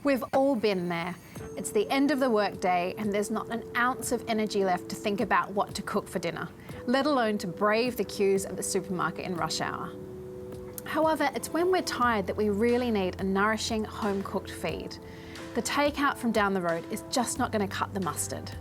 We've all been there. It's the end of the workday and there's not an ounce of energy left to think about what to cook for dinner, let alone to brave the queues at the supermarket in rush hour. However, it's when we're tired that we really need a nourishing home-cooked feed. The takeout from down the road is just not going to cut the mustard.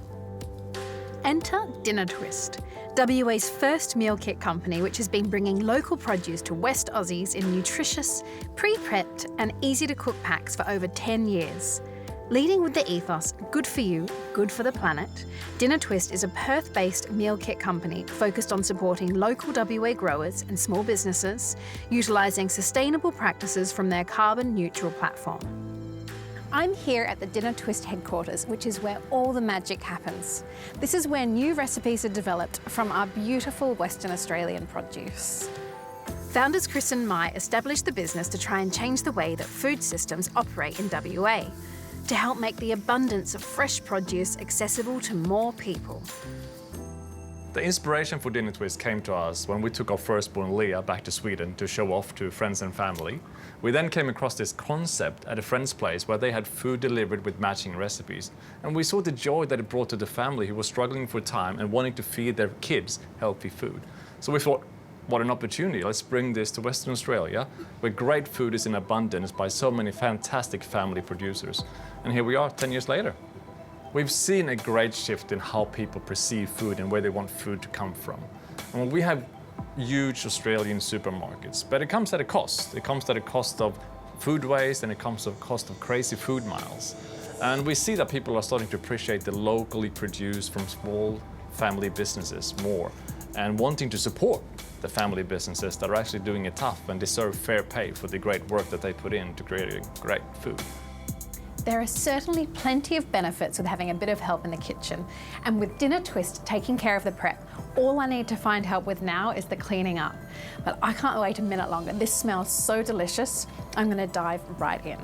Enter Dinner Twist, WA's first meal kit company which has been bringing local produce to West Aussies in nutritious, pre-prepped and easy-to-cook packs for over 10 years. Leading with the ethos, good for you, good for the planet, Dinner Twist is a Perth-based meal kit company focused on supporting local WA growers and small businesses, utilising sustainable practices from their carbon-neutral platform. I'm here at the Dinner Twist headquarters, which is where all the magic happens. This is where new recipes are developed from our beautiful Western Australian produce. Founders Chris and Mai established the business to try and change the way that food systems operate in WA, to help make the abundance of fresh produce accessible to more people. The inspiration for Dinner Twist came to us when we took our firstborn Leah back to Sweden to show off to friends and family. We then came across this concept at a friend's place where they had food delivered with matching recipes. And we saw the joy that it brought to the family who was struggling for time and wanting to feed their kids healthy food. So we thought, what an opportunity, let's bring this to Western Australia, where great food is in abundance by so many fantastic family producers. And here we are 10 years later. We've seen a great shift in how people perceive food and where they want food to come from. And we have huge Australian supermarkets, but it comes at a cost. It comes at a cost of food waste and it comes at a cost of crazy food miles. And we see that people are starting to appreciate the locally produced from small family businesses more and wanting to support the family businesses that are actually doing it tough and deserve fair pay for the great work that they put into creating great food. There are certainly plenty of benefits with having a bit of help in the kitchen. And with Dinner Twist taking care of the prep, all I need to find help with now is the cleaning up. But I can't wait a minute longer. This smells so delicious. I'm going to dive right in.